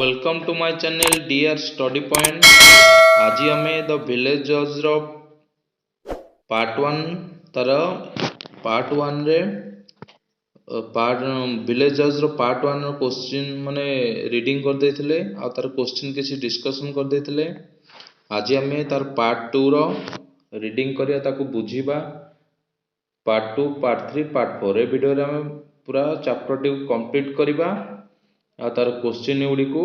Welcome to my channel dear study point. आज आम the village जज रो पार्ट वन तार पार्ट वन रे पार्ट विलेज जज रो पार्ट वन रो क्वेश्चन माने रीडिंग कर देथिले आ तार क्वेश्चन किसी डिस्कशन कर देथिले। आज आम तार पार्ट टू रो रीडिंग करिया ताकू बुझीबा। Part two part three part four ए वीडियो रे आम पूरा चैप्टर टी कंप्लीट करिबा आ तार क्वेश्चन गुडी को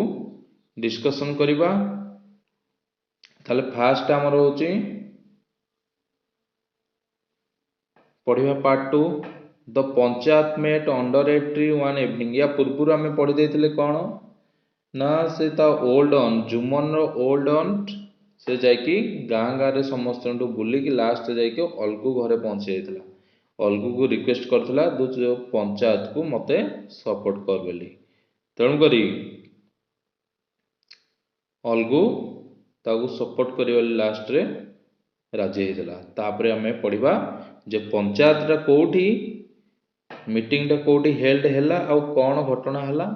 डिस्कशन करिबा। ताले फास्ट आमर होची पढ़िबा part two the panchayat met under a tree one evening. या पूर्व आम पढ़ी देथिले कोन ना से ता ओल्ड ऑन जुमन रो ओल्ड ऑन से जाइकी गाँ गाँ रे समस्त बुली की लास्ट जाइकी अलगू घरे पहुंची जाइतिला। अलगू को रिक्वेस्ट करथिला दो जो पंचायत को मते सपोर्ट कर बोली। तेणु करी अलगू ताकू सपोर्ट करियो लास्ट रे राजी होइतिला। तापरे आमे पढ़िबा जे पंचायत रा कोठी मीटिंग टा कोठी हेल्ड हैला आ कोन घटना हैला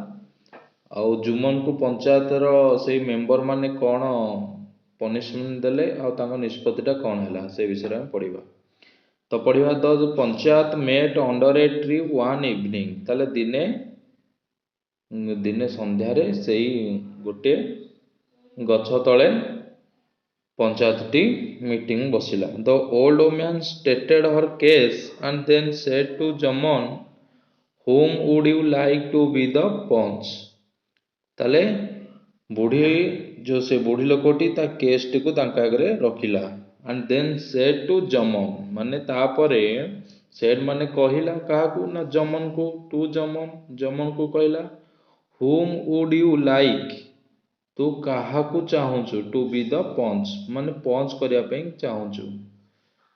आ जुमन को पंचायत रो से मेंबर माने कोन पनिशमेंट देले आ तांको निष्पत्तिटा कोन हैला से विषय में पढ़िबा। तो पढ़िबा the panchayat met under a tree one evening. ताले दिने दिने संध्या रे सेई गोटे गछ तले पंचायतटी मीटिंग बसिला। The old woman stated her case and then said to Jumman whom would you like to be the panch. ताले बुढ़ी जो से बुढ़ी लोकटी ता केस टी को तांका आगरे रखिला एंड देन सेड टू जमन माने तापरे सेड माने कहिला काहाकू ना जमन को टू जमन जमन को कहिला whom would you like तू काहाकू चाहूचु टू बी द पंच माने पंच करिया पे चाहूचु।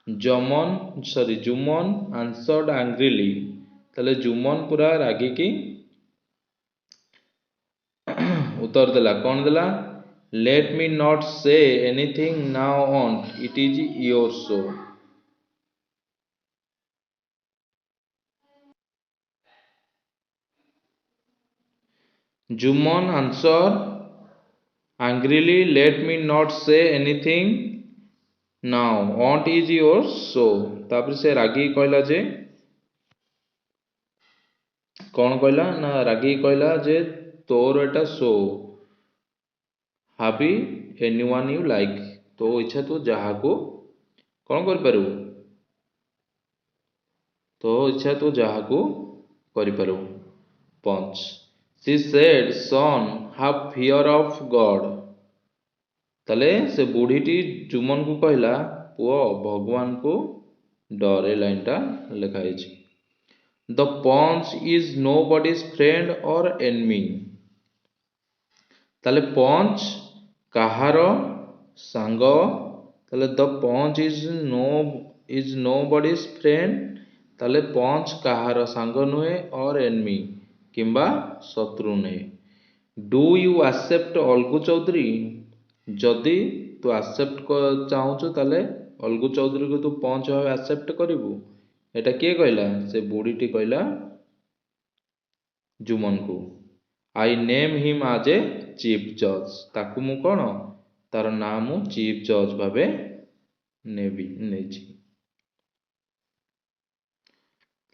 जमन सॉरी जुमन आंसर्ड एंग्रीली। ताले जुमन पूरा रागी की उत्तर देला कौन देला let me not say anything now on it is your show. Juman answer angrily let me not say anything now what is your show। तापर से रागी कहला जे कौन कहला ना रागी कहला जे तोर एटा शो हाबी एनीवन यू लाइक तो इच्छा तू जहा को कौन कर पारू तो इच्छा तू जहा को करि पारू panch. She said son have fear of God. तले से बुढ़ीटी जुमन को कहला पुओ भगवान को डर। ए लाइनटा लिखा है the panch is nobody's friend or enemy. ताले पंच कहार सांग ताले the panch is nobody's friend ताले पंच कहार सांग नुहे और एनमी किंबा शत्रु नुहे। Do you accept Algu Chaudhary जदि तू एक्सेप्ट चाहूचु ताले अलगू चौधरी को तू पंच भाव एक्सेप्ट करिवु। एटा किए कहला से बुढ़ीटी कहला जुमन को आई नेम हिम आज ए चीफ जज ताकू मु कौन तार नाम चीफ जज भावे नेबी नेछि।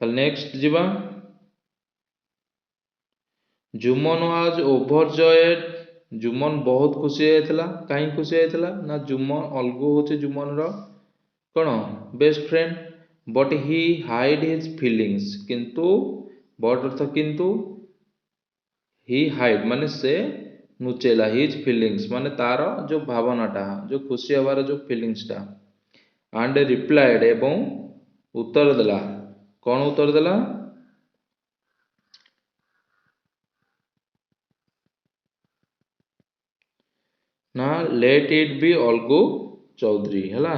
ताले नेक्स्ट जीवा जुमन वाज ओवरजॉयड। जुमन बहुत खुशी होइतला काई खुशी होइतला ना जुमन अलगू होचे जुमन रो कौन best friend but he hide his feelings किंतु बट अर्थ किंतु ही हाइड माने से नुचेला हिज फीलिंग्स माने तार जो भावनाटा जो खुशी हबार जो फीलिंग्सटा एंड रिप्लाइड एवं उत्तर देला कौन उत्तर देला ना let it be Algu Chaudhary हैला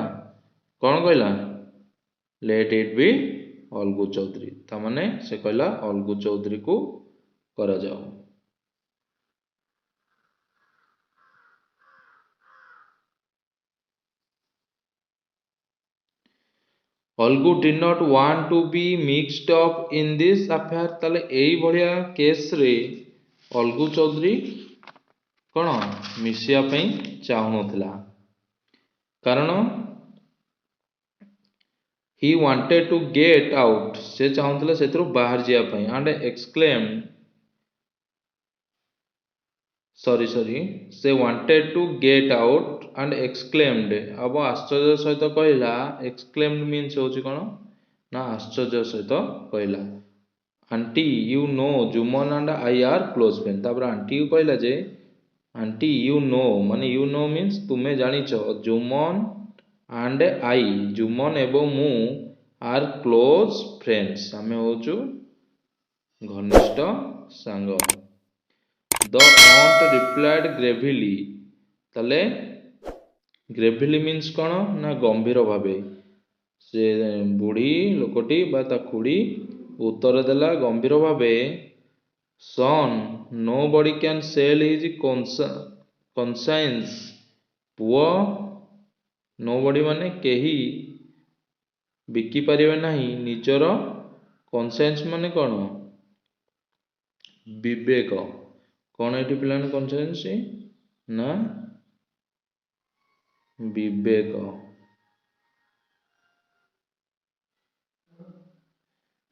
कौन कहला let it be Algu Chaudhary ता माने से कहला अलगू चौधरी को करा जाओ। Algu did not want to be mixed up in this affair. ताले एई बढ़िया केस रे अलगू चौधरी कौन मिसिया पई चाहुनथिला कारण he wanted to get out से चाहुनथिला सेतरु बाहर जिया पई and exclaimed sorry से wanted to get out and exclaimed अब आश्चर्य सहित कहला exclaimed means होची कोन ना आश्चर्य सहित कहला aunty you know Juman and I are close friend तापर आंटी को कहला जे आंटी यू नो माने यू नो मीन्स तुम्हें जानिछ जुमन एंड आई जुमन एवं मु आर क्लोज फ्रेंड्स आमे होचु घनिष्ठ सांग द ऑन्ट रिप्लाइड ग्रेविली तले ग्रेविली मीन्स कौन ना गंभीर भावे से बुढ़ी लोकटी बा ता खुड़ी उत्तर देला गंभीर भावे son nobody can sell his conscience पुओ नो बडी माने केही बिकी पारिबे नाही निजर कनसाइंस माने कौन विवेक कौन एटी पिलाने कनसाइंस ना विवेक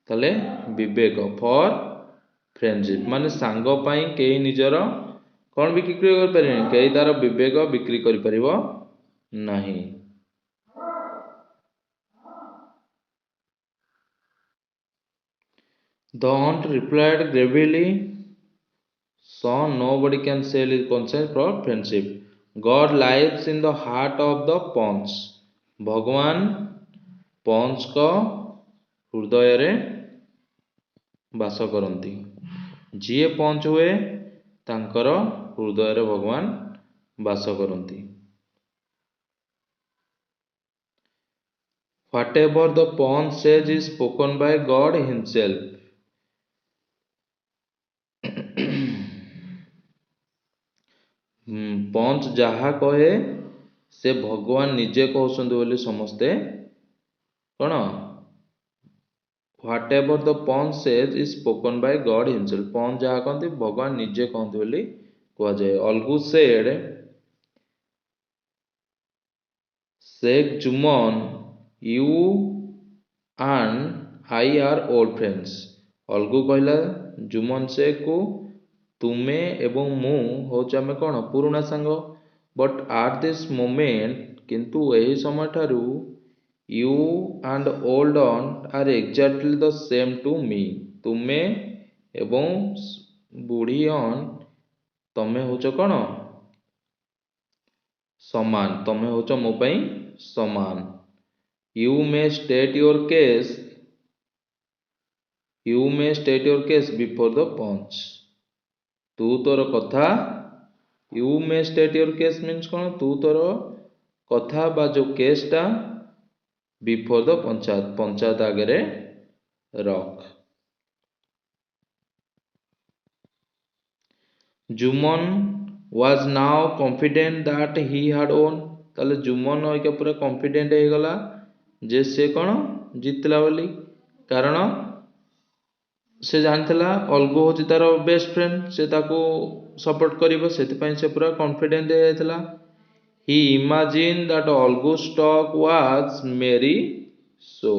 तले विवेक फॉर फ्रेंडशिप माने सांग पाई केही निजर कौन बिक्री कर पारे केही तार विवेक बिक्री कर परिबो नाही the aunt replied gravely son nobody can sell his conscience for friendship god lives in the heart of the पंच भगवान पंच को हृदय रे बास करती जीए पंच हुए तांकर हृदय रे भगवान बास करती whatever the punch says is spoken by god himself पंच जहा कहे से भगवान निजे कहउछन्ति बोली समस्ते कोन whatever the panch says is spoken by God himself panch जहा कहते भगवान निजे कहते बोली कह जाए Algu said Shaikh Jumman you and I are old friends Algu कहला जुमन शेख को तुमे एवं मु होच आमे कोन पुराना सांग बट एट दिस मोमेंट किंतु एही समय ठारू you and old on are exactly the same to me तुमे एवं बुढ़ी ऑन तमे होच कोन समान तमे होच मो पई समान you may state your case before the panch तू तोर कथा you may state your case means कौन तू तोर कथा बा जो केसटा बिफोर द पंचायत आगे रे रख Juman was now confident that he had own ताले जुमन ओके पूरा कॉन्फिडेंट हो गला जे से कौन जीतला बोली कारण से जानथिला अलगू होची तार बेस्ट फ्रेंड से ताको सपोर्ट करिवो सेति से पूरा कॉन्फिडेंट हो जायतिला he imagine that Algu stock was मेरी सो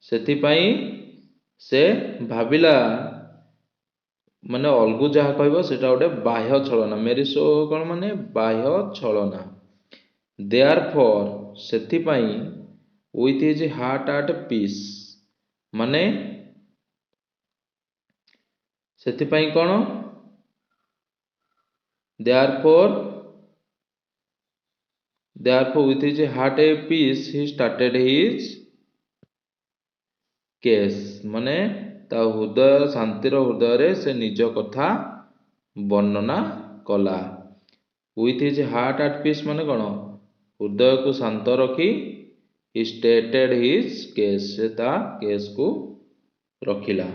सेति से भाविला माने अलगू जहा कहबो सेटा गोटे बाह्य छलना मेरी सो कोन माने बाह्य छलना देयरफॉर सेति with his heart at peace माने सेतिपाई कौन therefore with his heart a peace he started his case माने ता हृदय शांतिर हृदय रे से निज कथा वर्णना कला with his heart at peace माने कौन हृदय को शांत रखी he stated his case से ता केस को रखिला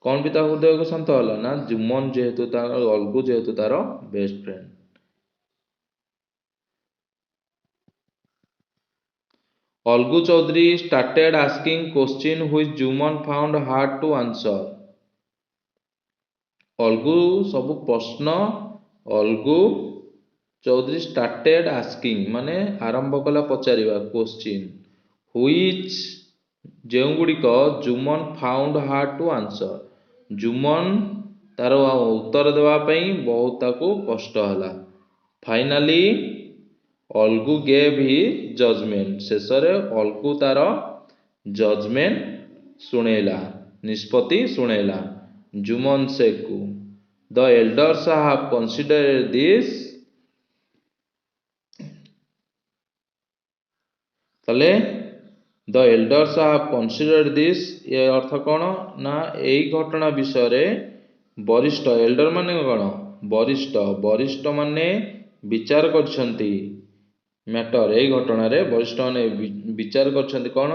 कौन भी हृदय को शांत होला ना जुमन जेहेतु तार अलगू जेहेतु तार best friend Algu Chaudhary started asking question which Jumman found hard to answer Algu सब प्रश्न अलगू चौधरी स्टार्टेड आस्किंग माने आरंभ कला पचारिबा क्वेश्चन व्हिच जो गुड़िक Jumman found hard to answer Jumman तार उत्तर देवाई बहुत ताकू कष्ट है। Finally Algu gave he judgement शेष अलगू तार जजमेंट शुणेला निष्पत्ति शुणेला जुमन शेख को the elders have considered this तले the elders have considered this ये अर्थ कौन ना यही घटना विषय वरिष्ठ एल्डर माने कौन वरिष्ठ वरिष्ठ माने विचार करछंती मैटर यही घटना रे वरिष्ठ माने विचार करछंती कौन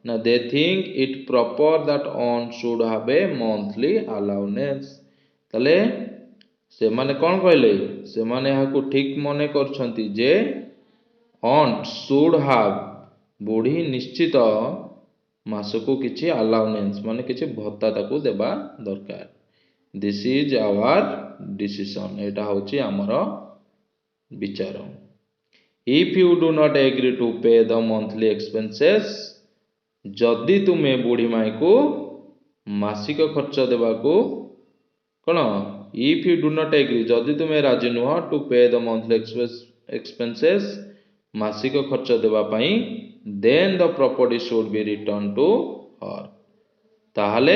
ना they think it proper that aunt should have a monthly allowance तले से माने कौन कहले से माने हाकु ठीक मने करछंती जे ऑन शुड हैव बुढ़ी निश्चित मासकू किछि अलाउनेंस माने किछि भत्ता ताकू देबा दरकार दिस इज आवर डिसीजन एटा होछि हमर विचार if you do not agree to pay the monthly expenses जदि तुमे बुढ़ी माई को मासिक खर्च देबा को कोन if you do not agree जदि तुमे राजी नुह to pay the monthly expenses मासिक खर्च देबा पई then the property should be returned to her ताहले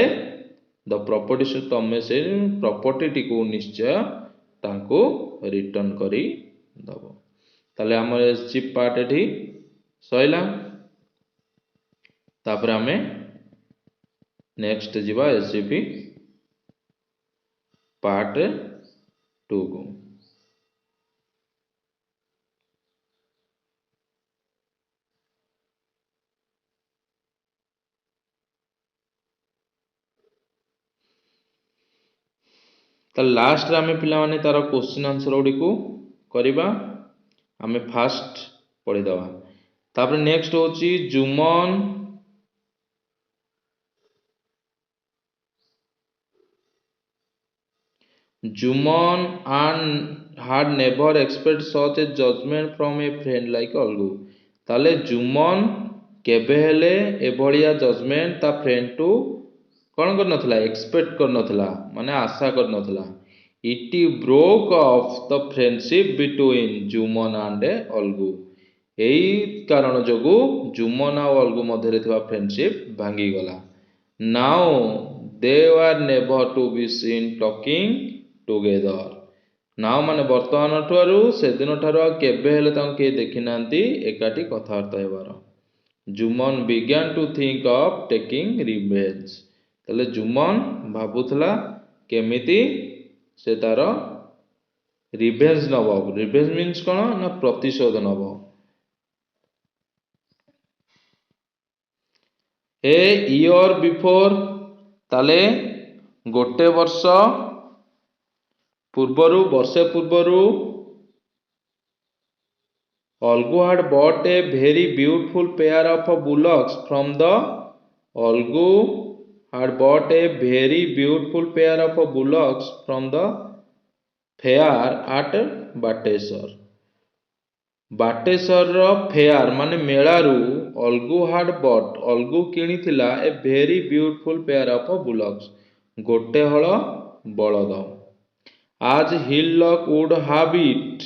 द प्रॉपर्टी से तमे से प्रॉपर्टी टी को निश्चय तांको रिटर्न करी दबो ताले हमर चिप पार्ट एठी सइला तापर हमें नेक्स्ट जीवा एसजीपी पार्ट 2 को लास्ट रे आमे पिला माने तार क्वेश्चन आंसर गुडी को करिबा आमे फास्ट पढी दवा तापर नेक्स्ट होची Juman Juman and had never expected such a judgment from a friend like Algu ताले जुमन केबे हेले एभलिया जजमेंट ता फ्रेंड टू कौन कर नथला एक्सपेक्ट कर नथला माने आशा कर नथला it broke off the friendship between Jumman and Algu एई कारण जोगु जुमन और अलगू मध्य थिबा फ्रेंडशिप भांगी गला now they were never to be seen talking together now माने वर्तमान ठुआरु से दिन ठारु केबे हेले तां के देखि नांती एकाठी कथावार्ता हेबार Jumman began to think of taking revenge तले जुमन भाबुथला केमिति से तार रिवेंज नब रिवेंज मीन्स कौन ना प्रतिशोध नब ए ईयर बिफोर ताले गोटे वर्ष पूर्वरु वर्षे पूर्वरु Algu had bought a very beautiful pair of bullocks from the Algu had bought a very beautiful pair of bullocks from the fair at Bateshwar Bateshwar fair माने मेलारू Algu had bought Algu किनिथिला A very beautiful pair of bullocks गोटे हल बलद as Hillock would have it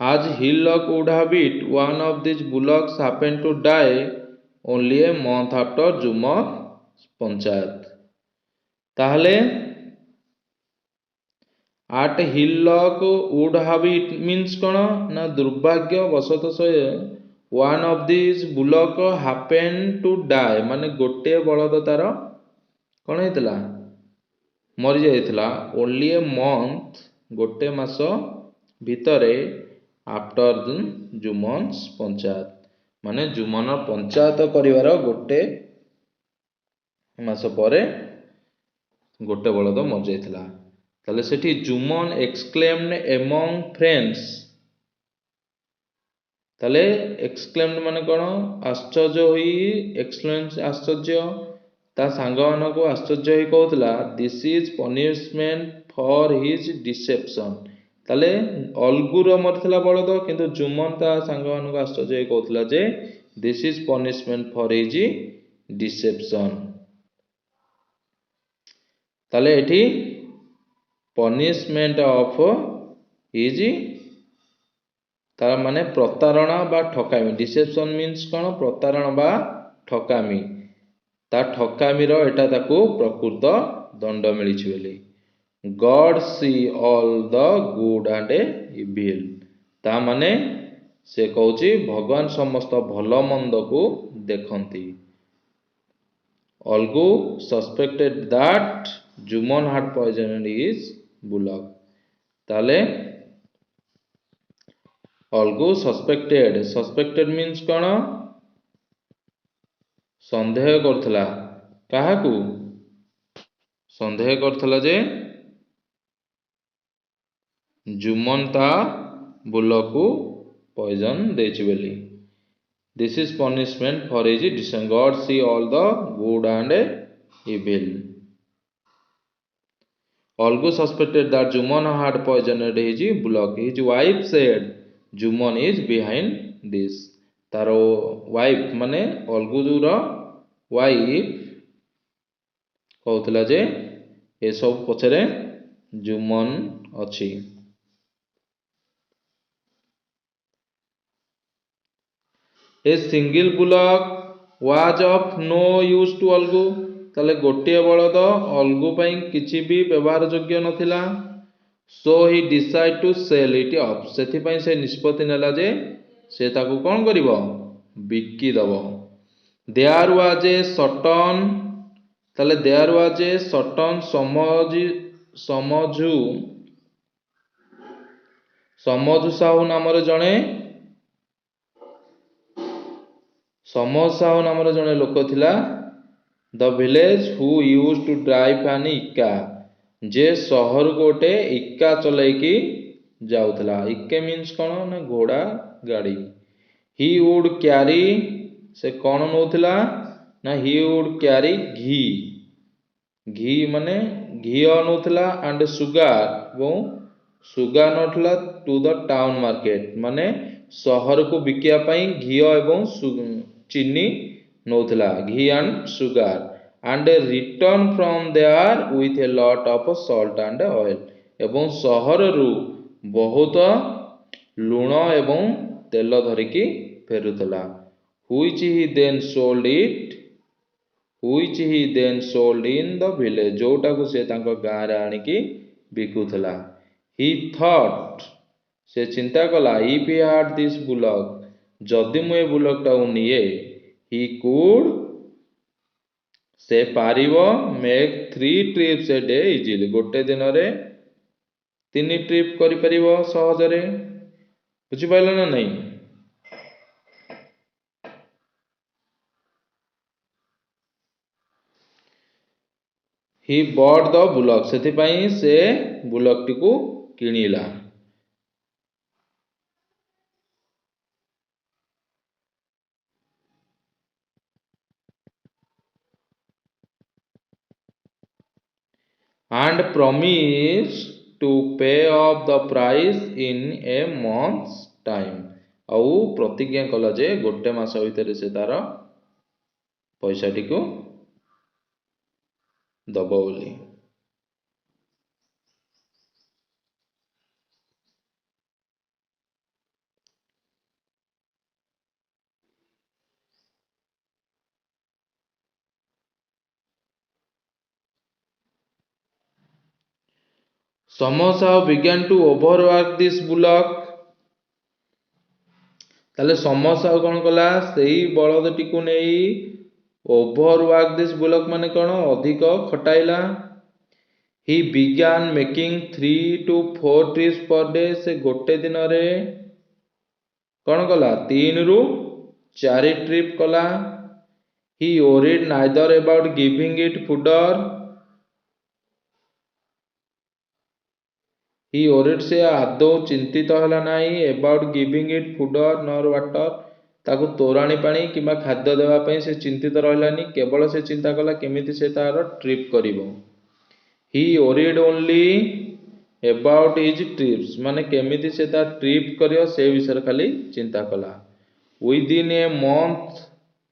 As Hillock would have it, one of these bullocks happened to die only a month after Jumon's panchayat. ताहले at Hillock would have it means कौन ना दुर्भाग्य वशत से one of these bullock happened to die माने गोटे बलद तार कौन हेतला मरि जाइतला only a month गोटे मास भितरे आफ्टर जुमन्स पंचायत माने जुमन पंचायत करिवार गोटे मास परे गोटे बलद मर जाइतला ताले सेठी जुमन एक्सक्लेम्ड एमंग फ्रेंड्स ताले एक्सक्लेम्ड माने कौन आश्चर्य हुई एक्सक्लेम्स आश्चर्य ता सांग मानक आश्चर्य ही कहूला this is punishment for his deception ताले अलगुर मरथिला बलद किंतु जुमन ता सांग मानक आश्चर्य ही कहूला जे this is punishment for his deception ताले एठी पनिशमेंट ऑफ हिज तार माने प्रतारणा बा ठकामी डिसेप्शन मीन्स कौन प्रतारणा बा ठकामी ता ठकामीर एटा ताकू प्रकृत दंड मिली बोली God see all the good and evil ता माने से कहूची भगवान समस्त भल मंद को देखती Algu suspected that Jumman had poison his bullock ताले अलगू सस्पेक्टेड मीन्स कौन संदेह करथला काहाकू संदेह करथला जे जुमन ता बुलकू पॉइजन देछि बोली this is punishment for his डिसन God see all the good and evil Algu suspected that Jumman had poisoned his bullock his wife said Jumman is behind this तार wife माने अलगुर वाइफ कहूला जे ए सब पछरे जुमन अछि a single bullock was of no use to Algu ताले गोटे बलद अलगू पई किछि भी व्यवहार योग्य नथिला so he decide to sell it off सेथि पई से निष्पत्ति नेला जे से ताकू कोन करिवो बिक्की दबो देयर वाज ए सटन ताले there was a certain Samjhu Samjhu Sahu नामर जणे समझ साहू नामर जणे लोक थिला the village who use to drive an ekka जे सहर गोटे इक्का चलैकी जाउथला इक्के मीन्स कौन ना घोड़ा गाड़ी ही वुड क्यारी से कौन नौथला ना ही वुड क्यारी घी घी माने घी नौथला एंड सुगार वो सुगार नौथला टू द टाउन मार्केट माने सहर को बिकिया पई घी एवं चीनी नौथला ghee and sugar and return from there with a lot of salt and oil एवं सहर रु बहुत लुण एवं तेल धरिकी फेरुथला which he then sold it which he then sold in the village जोटा को से तांको गाँ रे आनिकी बिकुथला ही थॉट से चिंता कला if he had this bullock जदि मु ए बुलक टा निये ही कुड से पारिबो make 3 trips a day easily गोटे दिन रे 3 ट्रिप करि परिबो सहजरे बुझि पाइलो ना नहीं ही बॉट द बुलक सेथि पई से बुलक टी को किनिला and promise to pay off the price in a month's time आउ प्रतिज्ञा कला जे गोटे मास भितर से तार पैसा टी को दबो बोली samosa began to overwork this bullock ताले समोसा कौन कला सेही बलद टी को नहीं ओवरवर्क दिस बुलक माने कौन अधिक खटाइला ही began making 3 to 4 trips per day से गोटे दिन रे कौन कला 3 रु 4 ट्रिप कला ही worried neither about giving it fodder Hi worried ସେ ଆଦୌ ଚିନ୍ତିତ ହେଲା ନାହିଁ ଏବାଉଟ୍ ଗିଭିଂ ଇଟ୍ ଫୁଡର୍ ନର୍ ୱାଟର, ତାକୁ ତୋରାଣି ପାଣି କିମ୍ବା ଖାଦ୍ୟ ଦେବା ପାଇଁ ସେ ଚିନ୍ତିତ ରହିଲାନି, କେବଳ ସେ ଚିନ୍ତା କଲା କେମିତି ସେ ତାର ଟ୍ରିପ୍ କରିବ। He worried only about his trips, ମାନେ କେମିତି ସେ ତା ଟ୍ରିପ୍ କରିବ ସେ ବିଷୟରେ ଖାଲି ଚିନ୍ତା କଲା। ୱିଦିନ୍ ଏ ମନ୍ଥ,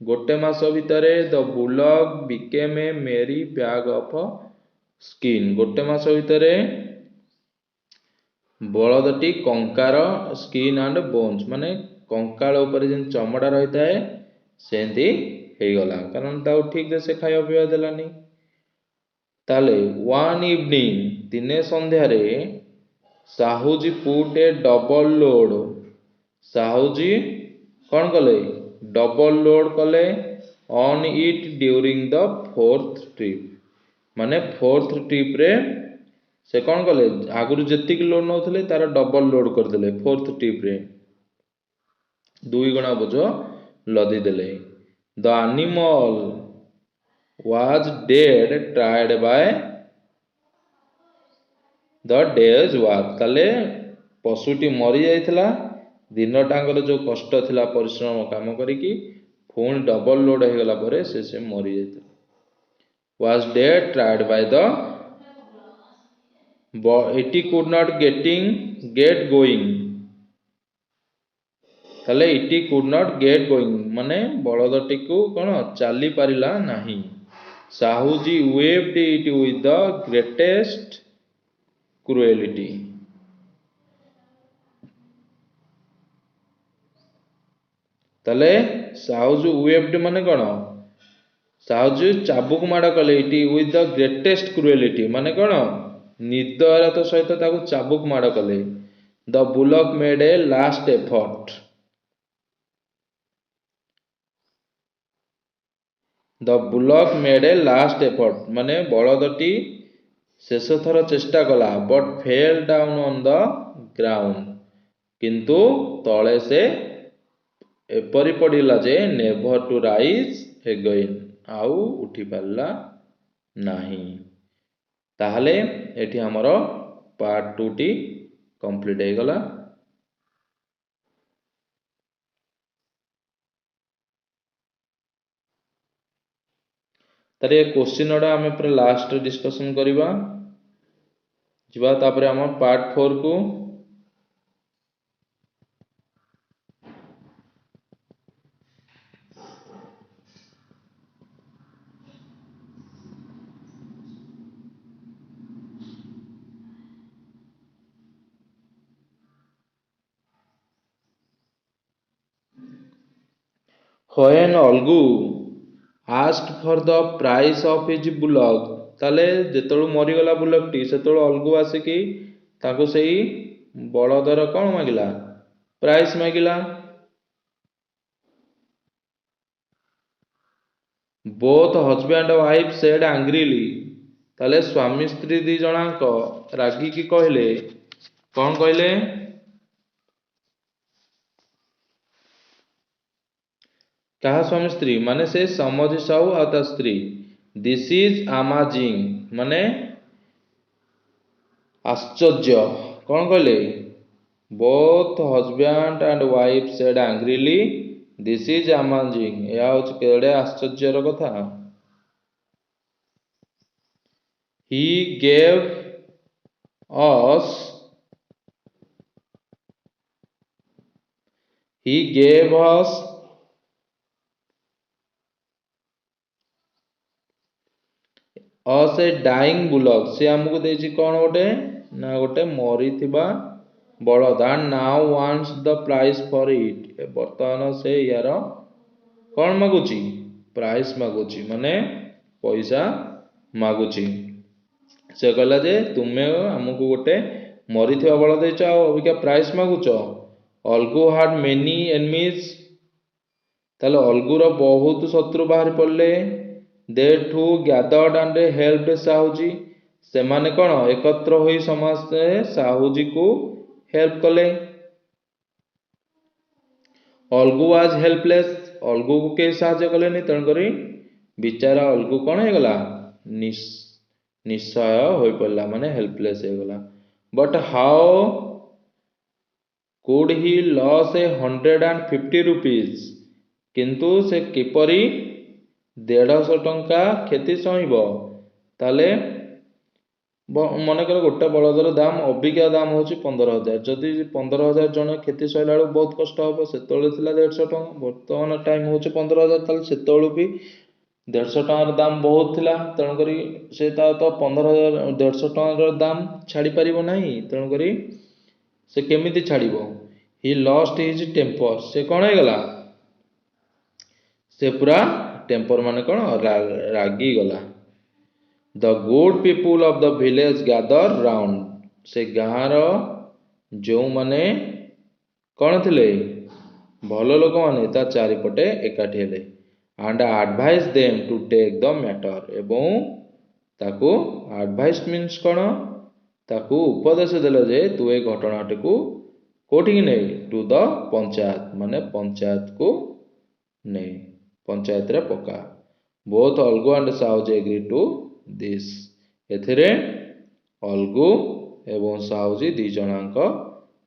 ଗୋଟେ ମାସ ଭିତରେ, the bullock became a mere bag of skin, ଗୋଟେ ମାସ ଭିତରେ ବଳଦଟି କଙ୍କାର, ସ୍କିନ୍ ଆଣ୍ଡ ବୋନ୍ସ, ମାନେ କଙ୍କାଳ ଉପରେ ଯେମିତି ଚମଡ଼ା ରହିଥାଏ ସେମିତି ହେଇଗଲା, କାରଣ ତାକୁ ଠିକରେ ସେ ଖାଇବା ପିଇବା ଦେଲାନି। ତାହେଲେ ୱାନ୍ ଇଭିନିଂ, ଦିନେ ସନ୍ଧ୍ୟାରେ, Sahuji put a double load, Sahuji କ'ଣ କଲେ? ଡବଲ ଲୋଡ୍ କଲେ on it during the fourth trip, ମାନେ ଫୋର୍ଥ ଟ୍ରିପ୍ରେ ସେ କ'ଣ କଲେ? ଆଗରୁ ଯେତିକି ଲୋଡ୍ ନେଉଥିଲେ ତାର ଡବଲ ଲୋଡ୍ କରିଦେଲେ ଫୋର୍ଥ ଟ୍ରିପ୍ରେ, 2 ଗୁଣା ବୋଝ ଲଦି ଦେଲେ। The animal was dead tired by the day's work, ତାହେଲେ ପଶୁଟି ମରି ଯାଇଥିଲା ଦିନଟାଙ୍କର ଯେଉଁ କଷ୍ଟ ଥିଲା ପରିଶ୍ରମ କାମ କରିକି, ପୁଣି ଡବଲ ଲୋଡ୍ ହେଇଗଲା ପରେ ସେ ମରି ଯାଇଥିଲା। Was dead tired by the, it could not get going, ତାହେଲେ it could not get going ମାନେ ବଳଦଟିକୁ କ'ଣ ଚାଲି ପାରିଲା ନାହିଁ। Sahuji waved it with the greatest cruelty, ତାହେଲେ ସାହୁଜୀ ୱେଭ୍ଡ ମାନେ କ'ଣ? ସାହୁଜୀ ଚାବୁକ ମାଡ଼ କଲେ, it with the greatest cruelty ମାନେ କ'ଣ? ନିର୍ଦ୍ଦୟତା ସହିତ ତାକୁ ଚାବୁକ ମାଡ଼ କଲେ। The bullock made a last effort, the bullock made a last effort ମାନେ ବଳଦଟି ଶେଷ ଥର ଚେଷ୍ଟା କଲା, but fail down on the ground, କିନ୍ତୁ ତଳେ ସେ ଏପରି ପଡ଼ିଲା ଯେ ନେଭର ଟୁ ରାଇଜ୍ ଏଗେନ୍, ଆଉ ଉଠି ପାରିଲା ନାହିଁ। ତାହେଲେ ଏଠି ଆମର ପାର୍ଟ 2ଟି କମ୍ପ୍ଲିଟ୍ ହେଇଗଲା। ତାର ଏ କ୍ୱେଶ୍ଚିନ୍ ଗୁଡ଼ା ଆମେ ପୁରା ଲାଷ୍ଟରେ ଡିସ୍କସନ୍ କରିବା, ଯିବା ତାପରେ ଆମ ପାର୍ଟ 4କୁ। When Algu asked for the price of his bullock, ତାହେଲେ ଯେତେବେଳେ ମରିଗଲା ବୁଲକଟି ସେତେବେଳେ ଅଲଗୁ ଆସିକି ତାକୁ ସେଇ ବଳଦର କ'ଣ ମାଗିଲା? ପ୍ରାଇସ୍ ମାଗିଲା। ବୋଥ୍ ହଜବ୍ୟାଣ୍ଡ ୱାଇଫ୍ ସେଡ୍ ଆଙ୍ଗ୍ରିଲି, ତାହେଲେ ସ୍ୱାମୀ ସ୍ତ୍ରୀ 2 ଜଣଙ୍କ ରାଗିକି କହିଲେ, କ'ଣ କହିଲେ? କାହା ସ୍ୱାମୀ ସ୍ତ୍ରୀ? ମାନେ ସେ ସମଝି ସାହୁ ଆଉ ତା ସ୍ତ୍ରୀ। ଦିସ୍ ଇଜ୍ ଆମାଜିଂ ମାନେ ଆଶ୍ଚର୍ଯ୍ୟ, କ'ଣ କହିଲେ? Both husband and wife said angrily this is amazing, ଏହା ହେଉଛି କେଡ଼େ ଆଶ୍ଚର୍ଯ୍ୟର କଥା। ହି ଗେଭ୍ ଅସ୍ ଏ ଡାଇଂ ବୁଲକ୍, ସେ ଆମକୁ ଦେଇଛି କ'ଣ ଗୋଟେ? ନା ଗୋଟେ ମରିଥିବା ବଳଦ। And now wants the price for it, ବର୍ତ୍ତମାନ ସେ ୟାର କ'ଣ ମାଗୁଛି? ପ୍ରାଇସ୍ ମାଗୁଛି, ମାନେ ପଇସା ମାଗୁଛି। ସେ କହିଲା ଯେ ତୁମେ ଆମକୁ ଗୋଟେ ମରିଥିବା ବଳଦ ଦେଇଛ ଆଉ ଅବିକା ପ୍ରାଇସ୍ ମାଗୁଛ। ଅଲଗୁ ହାଡ୍ ମେନି ଏନିମିଜ୍, ତାହେଲେ ଅଲଗୁର ବହୁତ ଶତ୍ରୁ ବାହାରି ପଡ଼ିଲେ। ଦେ ଟୁ ଗ୍ୟାଦର୍ଡ ଆଣ୍ଡ ହେଲ୍ପଡ୍ ସାହୁଜୀ, ସେମାନେ କ'ଣ ଏକତ୍ର ହୋଇ ସମସ୍ତେ ସାହୁଜୀକୁ ହେଲ୍ପ କଲେ। ଅଲଗୁ ୱାଜ୍ ହେଲ୍ପଲେସ୍, ଅଲଗୁକୁ କେହି ସାହାଯ୍ୟ କଲେନି, ତେଣୁକରି ବିଚାରା ଅଲଗୁ କ'ଣ ହେଇଗଲା? ନିଃସହାୟ ହୋଇପଡ଼ିଲା, ମାନେ ହେଲ୍ପଲେସ୍ ହେଇଗଲା। But how could he loss 150 rupees, किंतु से किपरि 150 टंका क्षति सहब। ताले मनकर गोटे बलदर दाम अबिका दाम हूँ 15,000, जदि 15,000 जन क्षति सहला बेलू बहुत कष्ट हम से 150 टଙ୍କା, बर्तमान टाइम हूँ 15,000, से भी 150 टंकार दाम बहुत थिला, तेणुक से तो 15,000 150 टंकार दाम छाड़ी पारिबो नहीं, तेणुक से केमिति छाड़िबो। ही लॉस्ट हिज टेम्पर, से कौन हो गला, से पूरा टेम्पर माने कौन रागी गला। The good people of the village gather round, से गाँव जो माने कौन थिले भल लोक माने ता चारिपटे एकाठी हेले। And advise them to take the matter, एवं ताकू एडवाइस मीन्स कौन, ताकू उपदेश देले जे तू ए घटनाटी को कोठी ने टू द पंचायत, माने पंचायत को ने पंचायत रे पका। Both Algu and Sahuji agree to this, एथिरे अलगू एवं साहुजी दी जणांक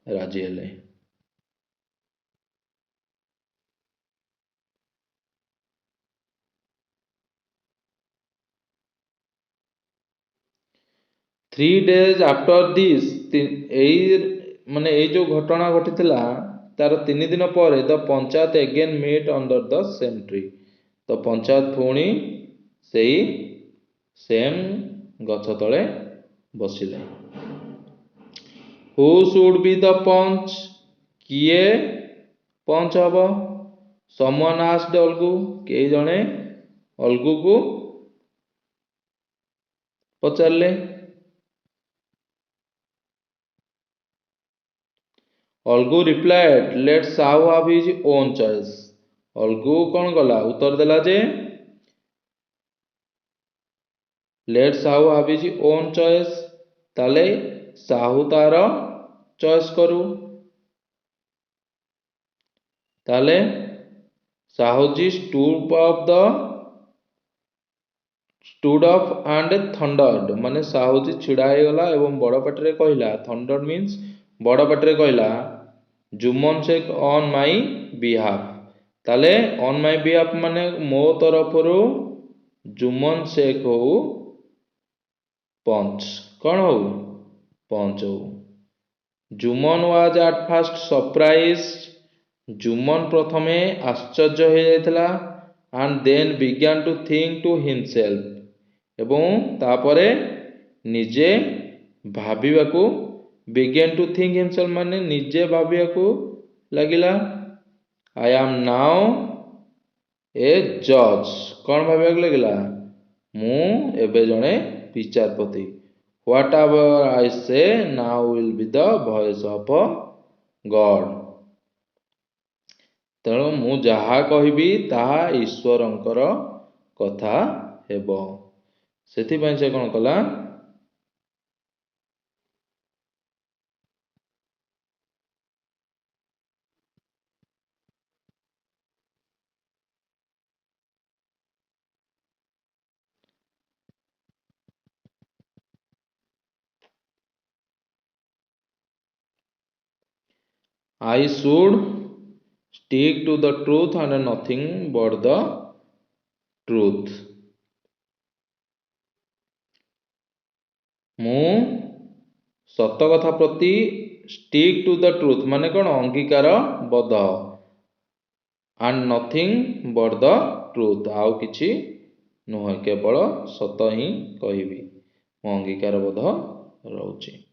राजी हेले। थ्री डेज आफ्टर दिस, माने ये जो घटना घटी तार 3 दिन पर the panchayat again meet under the same tree, तो पंचायत पुणी से सेम गछ तले बसिले। Who should be the panch, किए पंच हम, समवन आस्क्ड अलगू, के जणे अलगू को पचारे। अलगू रिप्लाइड लेट साहू हाव हिज ओन चॉइस, अलगू कौन गला उत्तर देला जे लेट साहू हाव हिज ओन चॉइस, ताले साहू तार चॉइस करू। ताले Sahuji stood up and thundered, माने साहूजी छिड़ा हो गला एवं बड़ पाटरे कहला, थंडर्ड मीन्स बड़ पाटरे कहला, Jumman Sheikh on my behalf. ताले ऑन माई बिहाफ माने मो तरफरु जुम्मन शेख हो पंच, कौन हो पंच हो। Jumman was at first surprised, Jumman प्रथमे आश्चर्य हो जाइथिला, and then began to think to himself, एवं तापरे निजे भाबिबाकू, बिगन टू थिंक हिमसेल्फ माने निजे भाबिबाकू लागिला। आई एम नाउ ए जज, कौन भाबिबाकू लागिला, मु एबे जणे विचारपति। व्हाट एवर आई से now will be the voice of God, तेणु मु जहा कहबी ताहा ईश्वरंकर कथा हेबो। सेथिपाई से कौन कला, I should stick to the truth and nothing but the truth, मु सत कथा प्रति स्टिक टू द ट्रूथ माने कौन अंगीकार बद्ध, and nothing but the truth आउ किछि नुह, केवल सत ही कहबी, मु अंगीकार बद्ध रहउछि।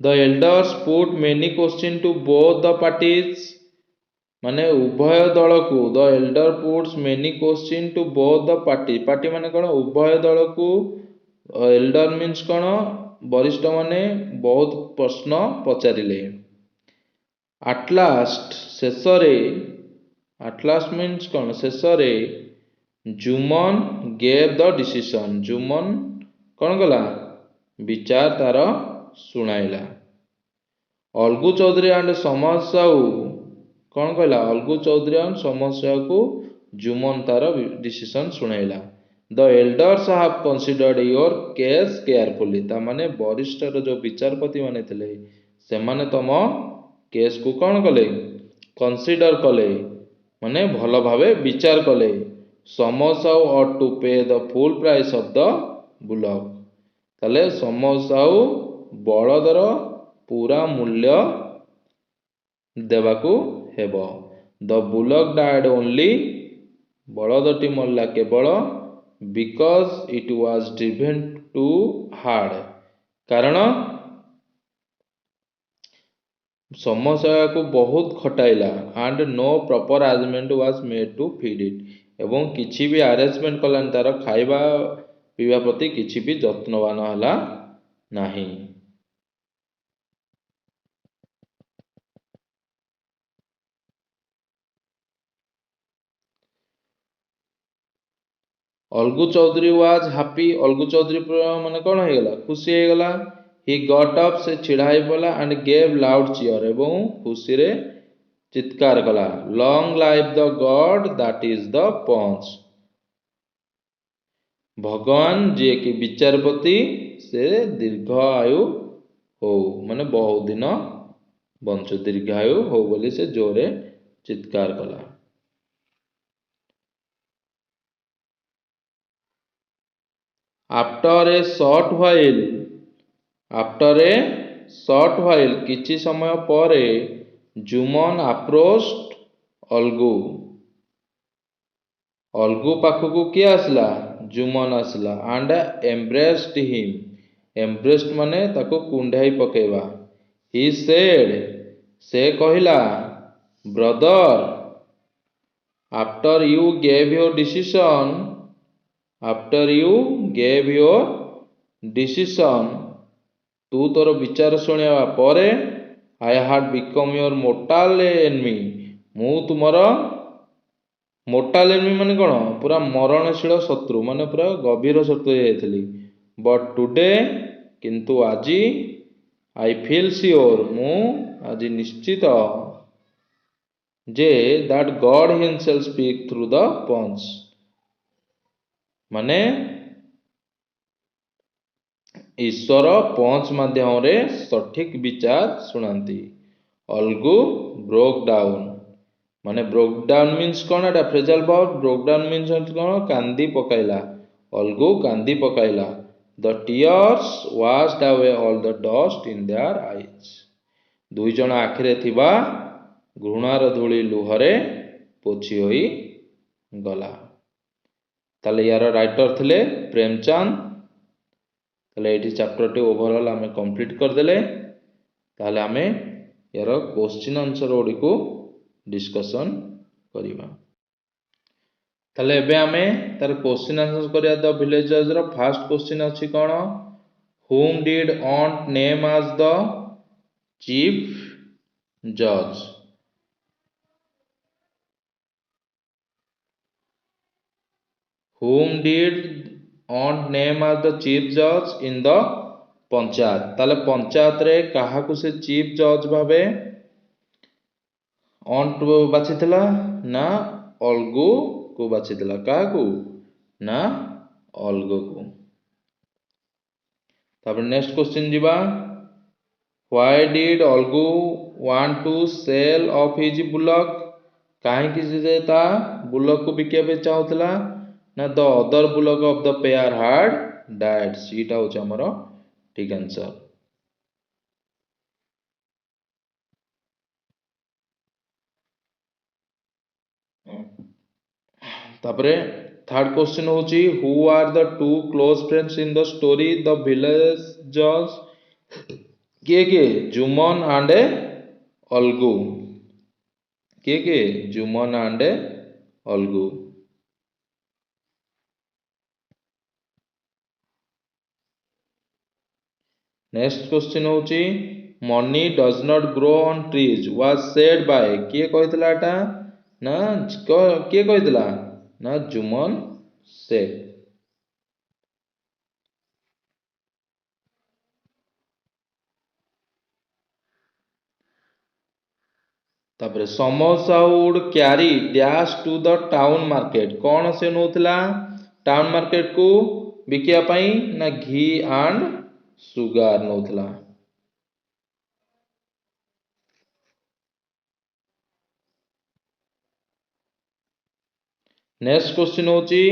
The elders put many question to both the parties, माने उभय दल को, the elder puts many question to both the party, party माने कौन उभय दल को, एल्डर मीन्स कौन वरिष्ठ माने बहुत प्रश्न पचारिले। एट लास्ट शेषरे, एट लास्ट मीन्स कौन शेषरे, Jumman gave the decision, Jumman कौन गला विचार तार शुणाइला। अलगू चौधरी एंड समाज साहू कौन कहला अलगू चौधरी समस्या को जुमन तार डिसीजन शुणाइला the elders have considered your case carefully ता माने वरिष्ठ जो विचारपति माने थिले से माने तम केस को कौन कले कंसीडर कले माने भल भावे विचार कले समसाउ ought to pay the full price of the bullock ताले समसाउ बलदर पूरा मूल्य देवाकू हेबो द बुलक डायड ओनली बलदटी मरला केवल because it was driven to hard कारण समस्या को बहुत खटाइला and no proper arrangement was made to feed it एवं किछि भी अरेंजमेंट कलान तार खाइबा पीवा प्रति किछि भी जत्नवान हला नाही अलगू चौधरी वाज हैप्पी अलगू चौधरी माने कौन हो गला खुशी हो गला ही गॉट अप से छिड़ा पड़ा एंड गेव लाउड चियर एवं खुशी रे चित्कार कला long life the God that is the panch भगवान जे कि विचारपति से दीर्घ आयु हो माने बहुत दिन बंचु दीर्घायु हो बोली से जोरे चित्कार कला आफ्टर ए शॉर्ट व्हाइल किछि समय परे जुमन अप्रोच्ड अलगू अलगू पाखकू किए आसला जुमन आसला एंड एम्ब्रेस्ड हिम एम्ब्रेस्ड माने ताको कुंढाई पकेवा ही सेड से कहिला brother after you gave your decision after you gave your decision तू तोर विचार शुणा पर आई हाड बिकम योर मोर्टाल एनमी मु तुमर मोर्टाल एनमी माने कौन पूरा मरणशील शत्रु माने पूरा गभीर शत्रु जाइली बट टुडे किंतु आज आई फील श्योर मु आज निश्चित जे that God himself speak through the panch माने ईश्वर पंच माध्यम रे सठिक विचार शुणाती अलगू ब्रोक डाउन माने ब्रोक डाउन मीन्स कौन एटा phrasal verb broke down means कौन कांदी पकाइला अलगू कांदी पकाइला the tears washed away all the dust in their eyes दुई जण आखिरे थिबा घृणार धूली लुहरे पोछि होई गला ताले यार राइटर थिले प्रेमचंद ताले एटी चैप्टर टी ओवरऑल आमे कंप्लीट कर देले ताले आमे यार क्वेश्चन आंसर ओडी को डिस्कशन करिबा ताले एबे आमे तार क्वेश्चन आंसर करिया द विलेजर्स रो फर्स्ट क्वेश्चन अछि कोन whom did aunt name as the chief judge whom did aunt name as the chief judge in the panchayat ताले पंचायत रे काहा को से चीफ जज भाबे ऑन्ट बाछिथिला ना अलगू को बाछिथिला काहा को ना अलगू को तापर नेक्स्ट क्वेश्चन जीवा why did Algu want to sell off his bullock काहे कि जे ता बुलक को बिकिया पे चाहुतला ना the other bullock of the pair had died सीटा होछ हमरो ठीक आंसर तापरे थर्ड क्वेश्चन होची who are the two close friends in the story the villagers के जुमन एंड अलगू के Jumman and Algu next question होची money does not grow on trees was said by किए कहितला एटा ना किए कहितला ना जुमन सेड तापर समोसा would carry dash to the town market कौन से नौथिला टाउन मार्केट को बिकिया पई ना घी एंड सुगार नौथिला। नेक्स्ट क्वेश्चन होची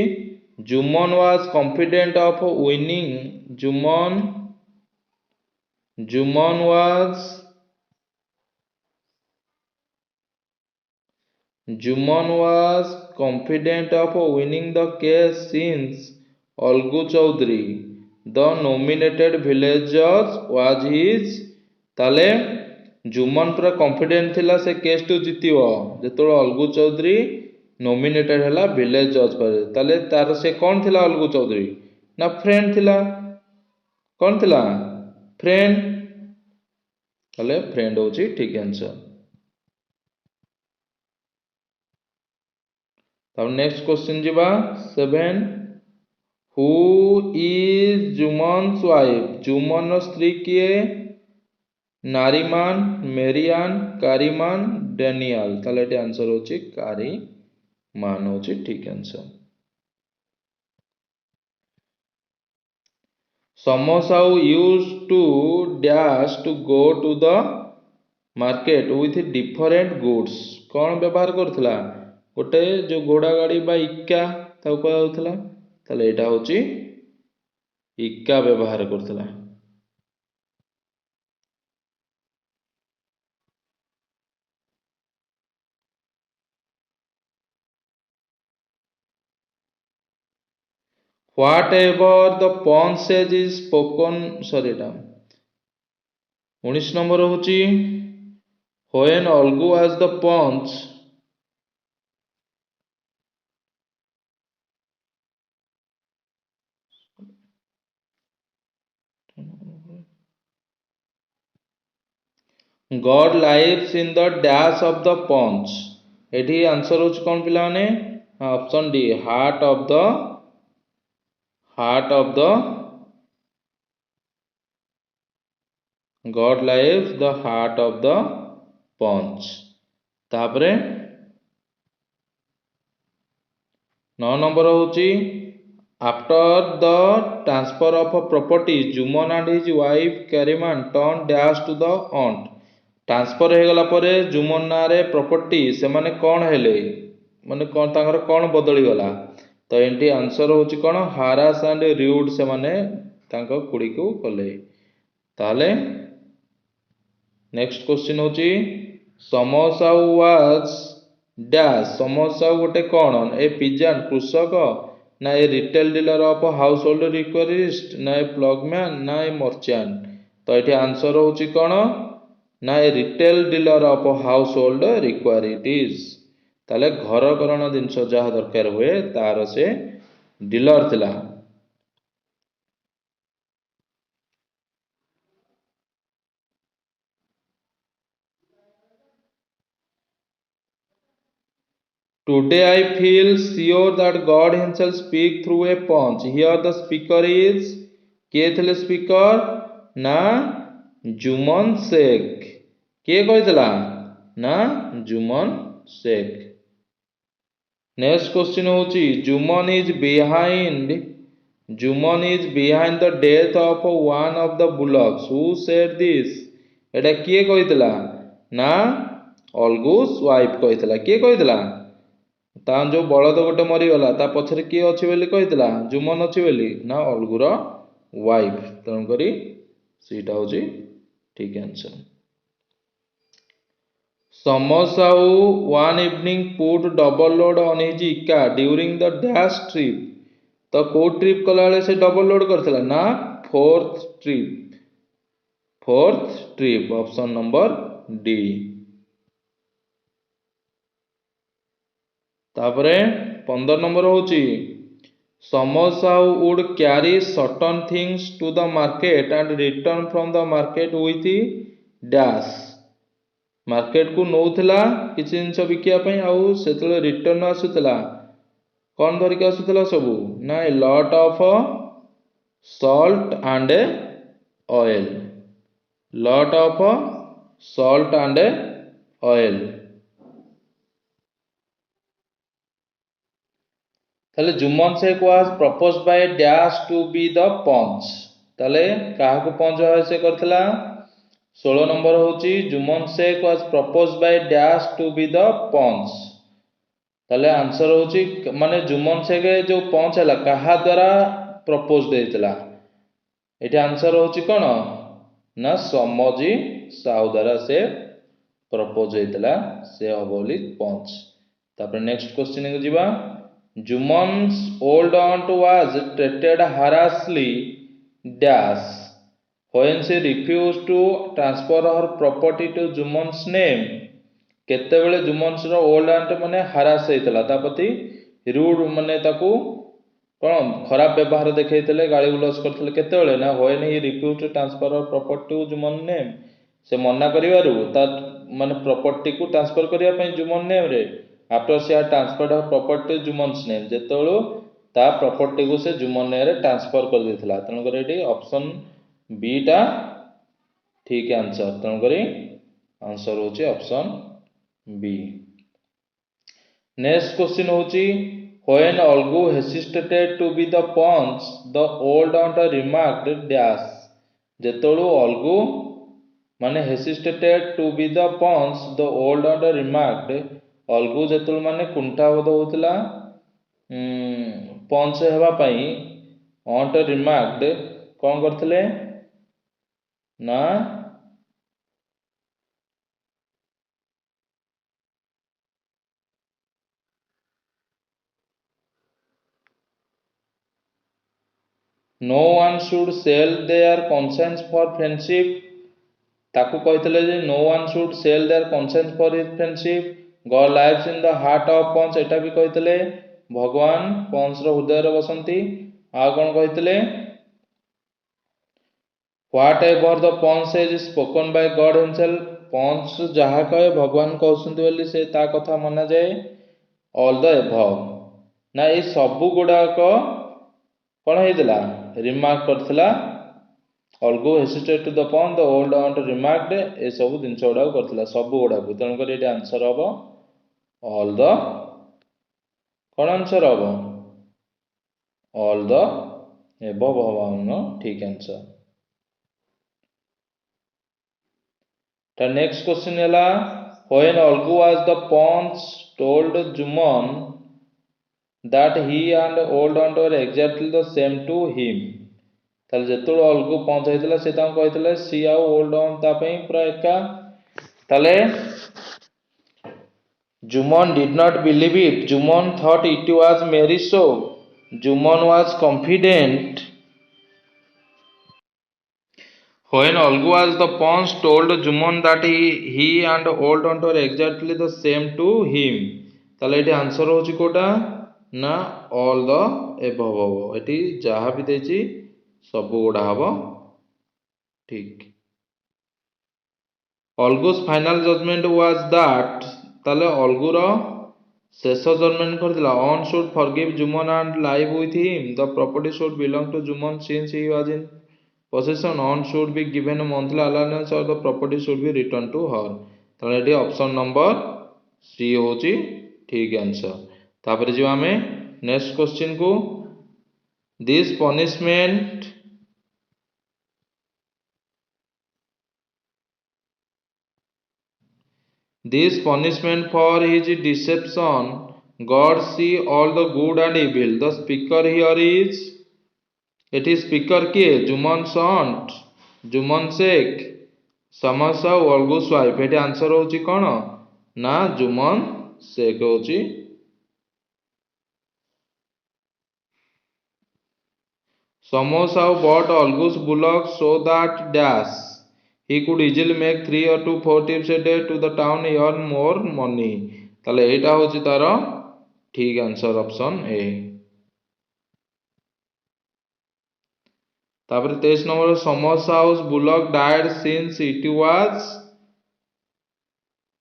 Jumman was confident of winning Jumman was Juman was confident of winning the case since Algu Chaudhary, the nominated village judge, was his ताले जुमन पूरा कॉन्फिडेंट थिला से केस टू जितियो जेतो अलगू चौधरी नॉमिनेटेड हला विलेज जज पर ताले तार से कौन थिला अलगू चौधरी ना फ्रेंड थिला कौन थिला फ्रेंड ताले फ्रेंड होची ठीक आंसर। तब नेक्स्ट क्वेश्चन जीवा 7 हु इज जुमन्स वाइफ जुमन स्त्री किए नारीमान मेरियान कारीमान डेनियल ताले एटी आंसर होची कारीमान होची ठीक answer. समोसाउ use to dash to go to the market with different goods कौन व्यवहार करथिला गोटे जो घोड़ा गाड़ी बा इक्का ताऊ कह जाउथला ताले एटा होची इक्का व्यवहार करथिला। Whatever the pawn says is spoken sorry Etah 19 number होची when Algu as the pawn's God lives in the dash of the pawn's एठी आंसर होची कौन पिला माने option D heart of the God lives the heart of the pawn's तापरे 9 number होची after the transfer of property Jumman and his wife Kariman turn dash to the aunt transfer हो गला परे जुमन ना रे प्रॉपर्टी से माने कौन हेले माने कौन तांगर कौन बदली गला तो एंटी आंसर होची कौन हारास एंड र्यूड से माने तांको कुड़ी को कले ताले नेक्स्ट क्वेश्चन होची समोसा वाज डैश समोसा गोटे कौन ए पिजन कृषक ना a retail dealer of household requisites ना ए प्लगमैन ना ए मर्चेंट तो ये आंसर होची कौन ना a retail dealer of household requisites ताले घर करण जिनस जहाँ दरकार हुए तार से डीलर थिला। Today I feel sure that God himself speak through a punch. Here the speaker is किए थे स्पीकर ना जुमन शेख किए कही ना जुमन शेख। नेक्स्ट क्वेश्चन होची Juman is behind the death of one of the bullocks who said this एटा किए कही ना अलगूस वाइफ कही किए कही ता जो बलद गोटे मरीगला ता पछरे किए अच्छी बोली कही जुमन अच्छी बोली ना अलगुर वाइफ तेणुक सीटा होची ठीक answer. समोसाऊ one evening put double load on his इका ड्यूरिंग द डैश ट्रिप तो को ट्रिप कला से डबल लोड करथिला ना fourth trip option number D. तापरे 15 नंबर होची samosa would carry certain things to the market and return from the market with dash market को नौथिला किछि जिंस बिकिया पई आउ सेतले रिटर्न आसुतला कौन धरिक आसुतला सबू ना a lot of salt and oil lot of salt and oil ताले Jumman Shaikh was propose by dash to be the panch ताले काहाकू पंच भाव से करथिला 16 नंबर होची Jumman Shaikh was propose by dash to be the panch ताले आंसर होची माने जुम्मन शेख जो पंच हला काहा द्वारा प्रपोज देइतला एठी आंसर होची कोन ना समजी साहू द्वारा से प्रपोज होइतला से हबोली पंच तापर नेक्स्ट क्वेश्चन को जीवा जुम्मन's old aunt was treated harshly dash when she refused to transfer her property to Jumman's name केतेबेले जुम्मन's रो ओल्ड आंट माने हरास हेतला तापति रूड माने ताकू कोन खराब व्यवहार देखैतले गाली गुलस करथले केतेबेले ना when he refused to transfer her property to Jumman name से मना करिवारु ता माने प्रॉपर्टी को ट्रांसफर करिया पई जुम्मन नेम रे आफ्टर से ट्रांसफर्ड ऑफ प्रॉपर्टी जुम्मन's नेम जेतळो ता प्रॉपर्टी को से जुम्मन नेम रे ट्रांसफर कर देथिला तन करे एटी ऑप्शन बी टा ठीक आंसर तन करे आंसर होची ऑप्शन बी नेक्स्ट क्वेश्चन होची when Olgu hesitated to be the punch the old aunt remarked dash जेतळो Olgu माने hesitated to be the punch the old aunt remarked Olgu जेतुल माने कुंठाबोध होतला पंच हेबा पई ऑन्ट रिमार्क्ड कोन करथले ना no one should sell their conscience for friendship ताकू कहते जे no one should sell their conscience for his friendship God lives in the heart of panch एटा भी कहते भगवान पंच रो हृदय रे बसंती आ कोन कहते whatever the panch is spoken by God himself panch जहा कहे भगवान कहउसंती बोली से ता कथा माना जाए ऑल द एभव ना ए सबु गुडा को कोन हेदिला रिमार्क करथिला Olgu hesitated to the pond the old aunt remarked ए सब दिन गुडा करथिला सब गुडा को तन कर एटी आंसर हबो ऑल द कोन आंसर हबो ऑल द एबव हबो ठीक आंसर ता नेक्स्ट क्वेश्चन हैला when Olgu was the punch told Jummon that he and old aunt were exactly the same to him ताले जेतुल अलगु पंच हेतला से तां कहतले सी आ ओल्ड ऑन ता पई पूरा एका ताले Jumman did not believe it Jumman thought it was mere show Jumman was confident when Olgu was the punch told Jummon that he and old aunt were exactly the same to him ताले eighty answer होची कोटा ना all the above हबो eighty जहा भी देची सब गुडा हबो ठीक Olgu's final judgment was that ताले Olgu रो शेष जजमेंट करदिला one should forgive Jumman and live with him the property should belong to Jumman since he was in position one should be given monthly allowance or the property should be returned to her ताले एटी option number C होची ठीक answer तापर जे हमें next question को this punishment This punishment for his deception, God see all the good and evil. The speaker here is, it is speaker किए Jumman's aunt, Jumman Sheikh, समसा Olgu's wife. एटे आंसर होची कौन ना जुमन शेख होची Samosa bought Olgu's bullock so that dash he could easily make 3 or 4 trips a day to the town earn more money ताले एटा होची तारो ठीक आंसर ऑप्शन ए तापर 23 number Samosa's bullock died since it was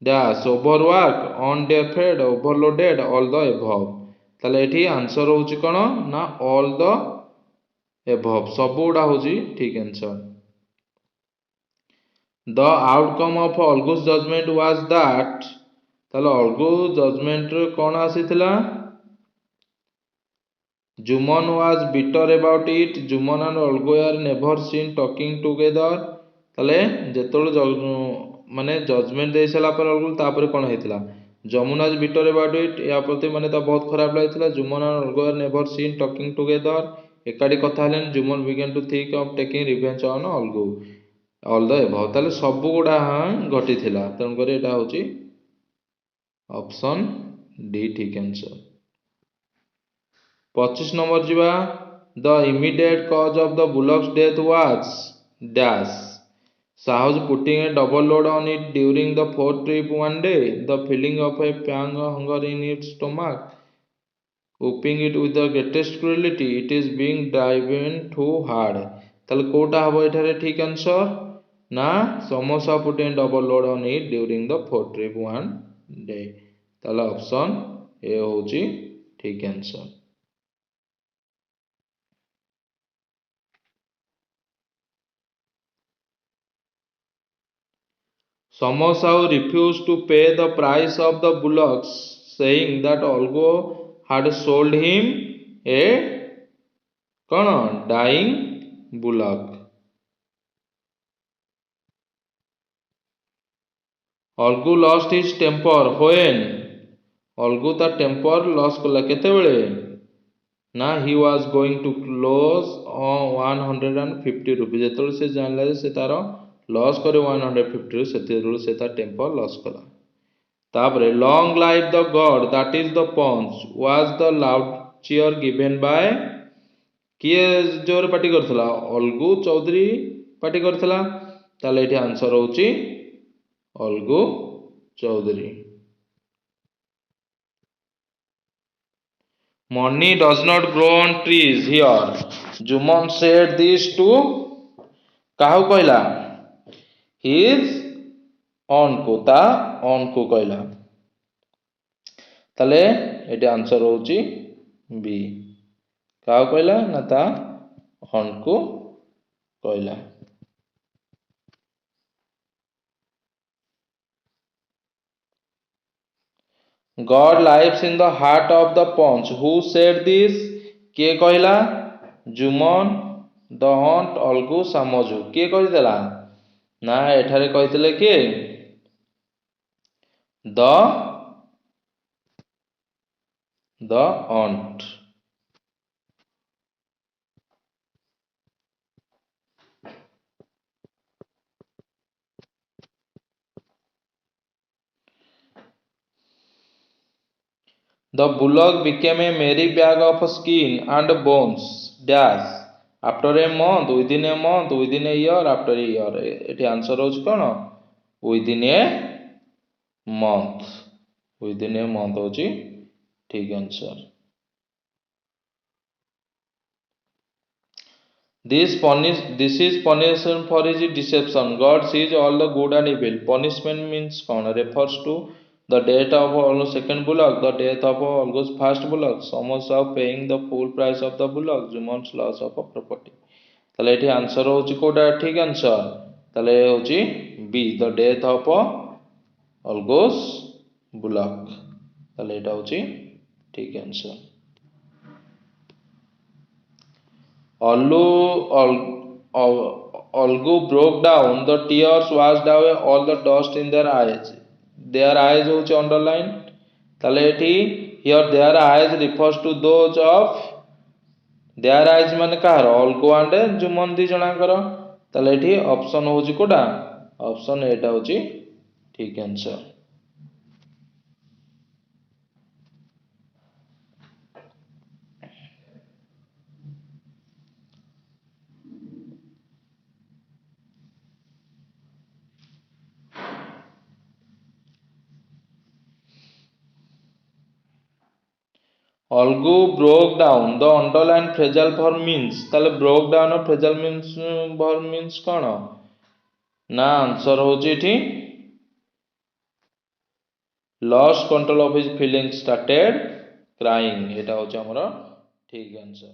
dash overwork underfed overloaded all the above ताले एठी answer होची कोन ना all the above सब गुडा होची ठीक answer The outcome of Olgu's judgment was that ताले Olgu judgment रे कोन आसीथिला Juman was bitter about it. Juman and Olga are never seen talking together. তাহলে যেତେବେଳେ ମାନେ ଜଜମେଣ୍ଟ ଦେଇ ସାରିଲା ପରେ ଅଲଗା ତାପରେ କ'ଣ ହେଇଥିଲା ଯମୁନା ବିଟର ଏବାଉଟ୍ ଇଟ୍ ଏହା ପ୍ରତି ମାନେ ତା ବହୁତ ଖରାପ ଲାଗିଥିଲା। ଜୁମନ and ଅଲଗା are never seen talking together ଏକାଠି କଥା ହେଲେନି। Jumman began to think of taking revenge on Algu all the above. ତାହେଲେ ସବୁ ଗୁଡ଼ା ଘଟିଥିଲା ତେଣୁକରି ଏଇଟା ହେଉଛି ଅପସନ୍ ଡି ଠିକ୍ ଆନ୍ସର। 25 नंबर जीवा the immediate cause of the bullock's death was dash Sahu's putting a double load on it during the fourth trip one day the feeling of a pang hunger in its stomach whooping it with the greatest cruelty it is being driven too hard। তাহলে কোটা হবো এটারে ঠিক answer না samosa putting double load on it during the fourth trip one day. তাহলে option A হচ্ছে ঠিক answer. Samosau refused to pay the price of the bullocks, saying that Olgo had sold him a dying bullock। Olgu lost his temper when Olgu ता temper loss कला केतेबेले ना he was going to lose 150 rupees जेतेबेले से जानला जे से तार loss करे 150 सेतेबेले से ता टेम्पर लॉस कला। तापरे long life the God that is the panch was the loud cheer given by किए जोर पार्टी करथला अलगू चौधरी पार्टी करथला। ताले एठी आंसर होची Algu Chaudhary. Money does not grow on trees here. Juman said this to काहू कहला his ऑन को ता ऑन को कहला। ताले एटी आंसर होची बी काहू कहला ना ता ऑन को कहला। God lives in the heart of the punch who said this किए कहला जुमन द हंट अलगू सामजू किए कहिदेला ना एठारे कहितले कि the Hunt. The bullock became a merry bag of skin and bones dash after a month within a month within a year after a year। एठी answer होछ कोन within a month within a month होची ठीक answer. This is punishment for his deception। God sees all the good and evil। Punishment means cone refers to the death of Olgo's second bullock, the death of Olgo's first bullock, Somos of paying the full price of the bullock, Jumon's loss of a property। তাহলে এটি answer होची कोडा ठीक answer তাহলে होची be the death of Olgo's bullock। তাহলে এটা होची ठीक answer. Olgu broke down the tears washed away all the dust in their eyes। their eyes होची अंडरलाइन ताले एठी here their eyes refers to those of their eyes माने कहार अलगो and Juman दी जणाकर ताले एठी ऑप्शन होची कोडा ऑप्शन एटा होची ठीक answer. Olgu broke down the underlined phrasal form means ताले broke down और phrasal means verb means कौन ना आंसर होची एठी lost control of his feelings started crying एटा होची हमरो ठीक आंसर।